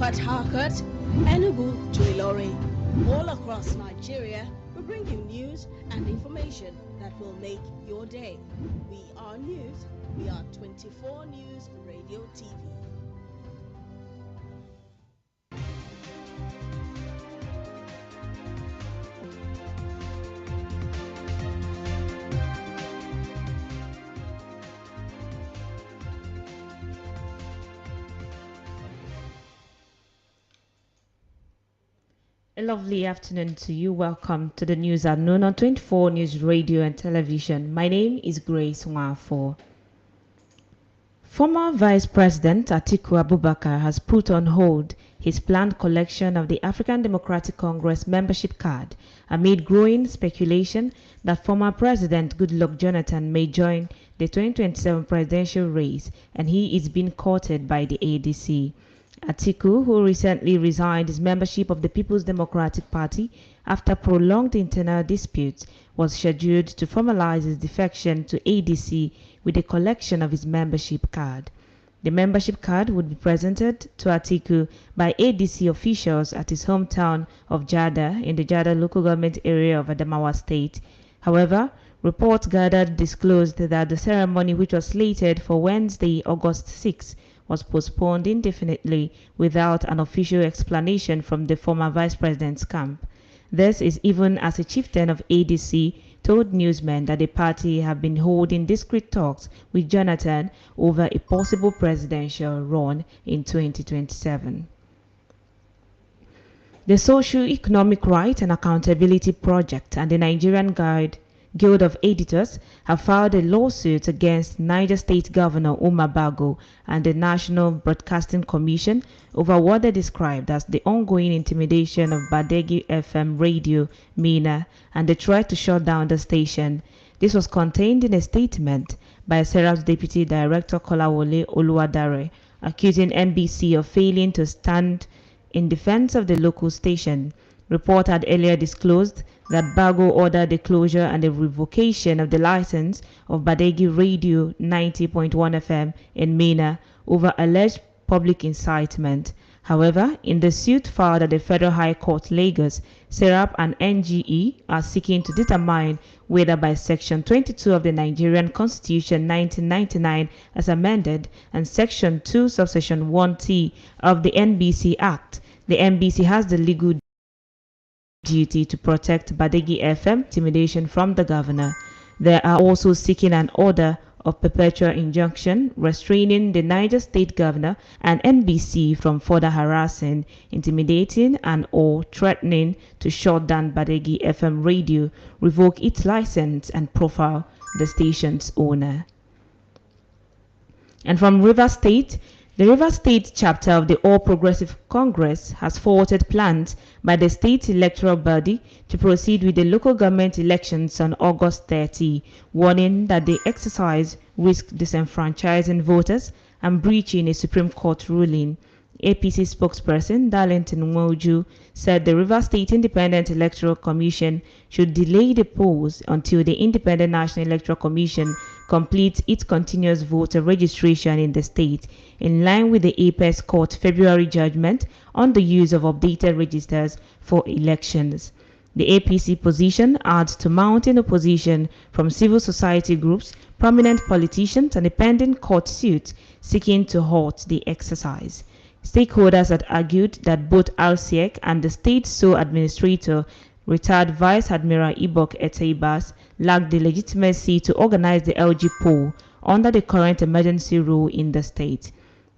Port Harcourt, Enugu to Ilori. All across Nigeria, we bring you news and information that will make your day. We are news. We are 24 News Radio TV. A lovely afternoon to you. Welcome to the news at noon on 24 News Radio and Television. My name is Grace Nwafo. Former Vice President Atiku Abubakar has put on hold his planned collection of the African Democratic Congress membership card amid growing speculation that former President Goodluck Jonathan may join the 2027 presidential race and he is being courted by the ADC. Atiku, who recently resigned his membership of the People's Democratic Party after prolonged internal disputes, was scheduled to formalize his defection to ADC with a collection of his membership card. The membership card would be presented to Atiku by ADC officials at his hometown of Jada in the Jada local government area of Adamawa State. However, reports gathered disclosed that the ceremony, which was slated for Wednesday, August 6, was postponed indefinitely without an official explanation from the former vice president's camp. This is even as a chieftain of ADC told newsmen that the party have been holding discreet talks with Jonathan over a possible presidential run in 2027. The Socio-Economic Right and Accountability Project and the Nigerian Guild of Editors have filed a lawsuit against Niger State Governor Umar Bago and the National Broadcasting Commission over what they described as the ongoing intimidation of Badegi FM radio, Mina, and the threat to shut down the station. This was contained in a statement by Serap's Deputy Director Kolawole Oluwadare, accusing NBC of failing to stand in defense of the local station. Report had earlier disclosed that Bago ordered the closure and the revocation of the license of Badegi Radio 90.1 FM in Mina over alleged public incitement. However, in the suit filed at the Federal High Court Lagos, Serap and NGE are seeking to determine whether by Section 22 of the Nigerian Constitution 1999 as amended and Section 2 subsection 1T of the NBC Act, the NBC has the legal duty to protect Badegi FM intimidation from the governor. They are also seeking an order of perpetual injunction restraining the Niger State Governor and NBC from further harassing, intimidating and or threatening to shut down Badegi FM radio, revoke its license and profile the station's owner. And from Rivers State, the Rivers State chapter of the All Progressive Congress has thwarted plans by the state electoral body to proceed with the local government elections on August 30, warning that the exercise risks disenfranchising voters and breaching a Supreme Court ruling. APC spokesperson Darlington Nwoju said the Rivers State Independent Electoral Commission should delay the polls until the Independent National Electoral Commission completes its continuous voter registration in the state, in line with the Apex Court February judgment on the use of updated registers for elections. The APC position adds to mounting opposition from civil society groups, prominent politicians, and a pending court suit seeking to halt the exercise. Stakeholders had argued that both RCEC and the state sole administrator, retired Vice Admiral Ibok Eteibas, lacked the legitimacy to organize the LG poll under the current emergency rule in the state.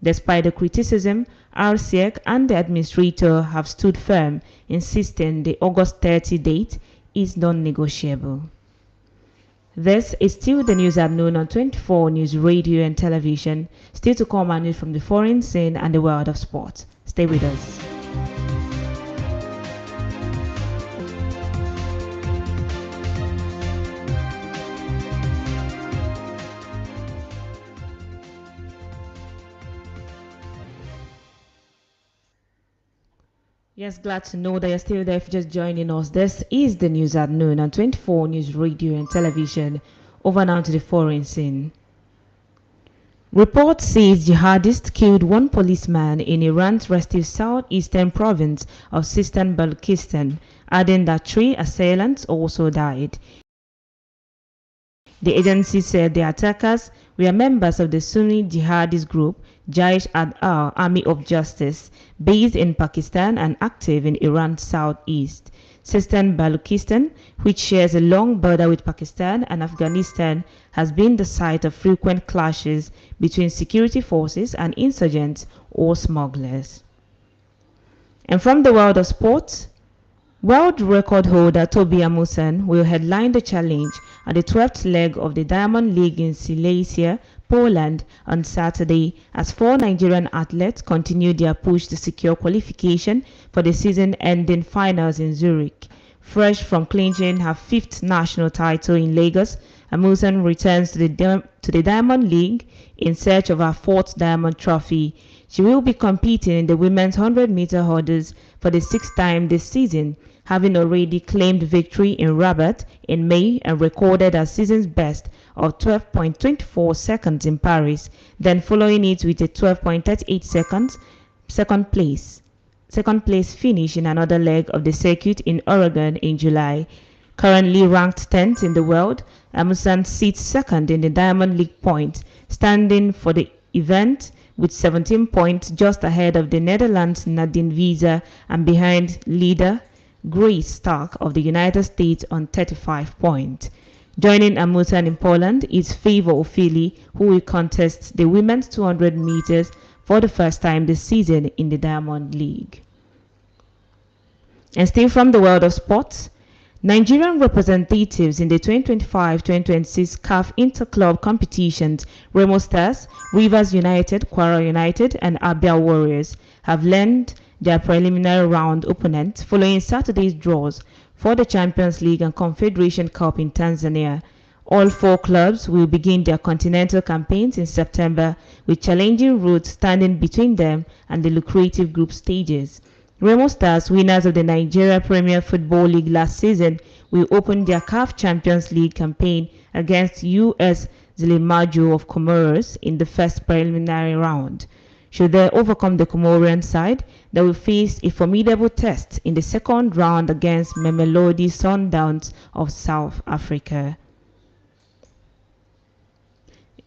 Despite the criticism, RCEC and the administrator have stood firm, insisting the August 30 date is non-negotiable. This is still the news at noon on 24 News Radio and Television. Still to come and news from the foreign scene and the world of sport. Stay with us. Yes, glad to know that you're still there if you're just joining us. This is the news at noon on 24 News Radio and Television. Over now to the foreign scene. Report says jihadists killed one policeman in Iran's restive southeastern province of Sistan Balochistan, adding that 3 assailants also died. The agency said the attackers were members of the Sunni jihadist group Jaish al Army of Justice, based in Pakistan and active in Iran's southeast. Sistan Balochistan, which shares a long border with Pakistan and Afghanistan, has been the site of frequent clashes between security forces and insurgents or smugglers. And from the world of sports, world record holder Tobi Amusan will headline the challenge at the 12th leg of the Diamond League in Silesia, Poland on Saturday as 4 Nigerian athletes continue their push to secure qualification for the season-ending finals in Zurich. Fresh from clinching her 5th national title in Lagos, Amusan returns to the Diamond League in search of her 4th Diamond Trophy. She will be competing in the women's 100-meter hurdles for the 6th time this season, having already claimed victory in Rabat in May and recorded her season's best of 12.24 seconds in Paris, then following it with a 12.38 seconds second place finish in another leg of the circuit in Oregon in July. Currently ranked 10th in the world, Amusan sits second in the Diamond League points, standing for the event with 17 points, just ahead of the Netherlands' Nadine Visser and behind leader Grace Stark of the United States on 35 points. Joining Amusan in Poland is Favor Ofili, who will contest the women's 200 meters for the first time this season in the Diamond League. And still from the world of sports, Nigerian representatives in the 2025-2026 CAF Interclub competitions, Remo Stars, Rivers United, Kwara United, and Abia Warriors, have learned their preliminary round opponents following Saturday's draws for the Champions League and Confederation Cup in Tanzania. All 4 clubs will begin their continental campaigns in September, with challenging routes standing between them and the lucrative group stages. Remo Stars, winners of the Nigeria Premier Football League last season, will open their CAF Champions League campaign against US Zilimajo of Comoros in the first preliminary round. Should they overcome the Comorian side, they will face a formidable test in the second round against Mamelodi Sundowns of South Africa.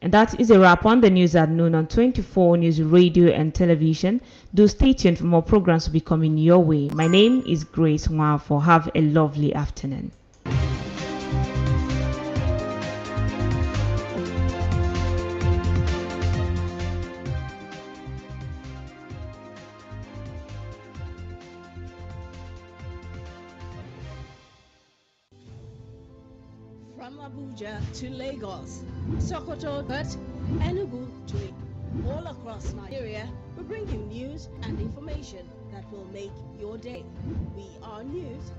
And that is a wrap on the news at noon on 24 News Radio and Television. Do stay tuned for more programs to be coming your way. My name is Grace Nwafo. Have a lovely afternoon. From Abuja to Lagos, Sokoto, but Enugu to all across Nigeria, we bring you news and information that will make your day. We are news.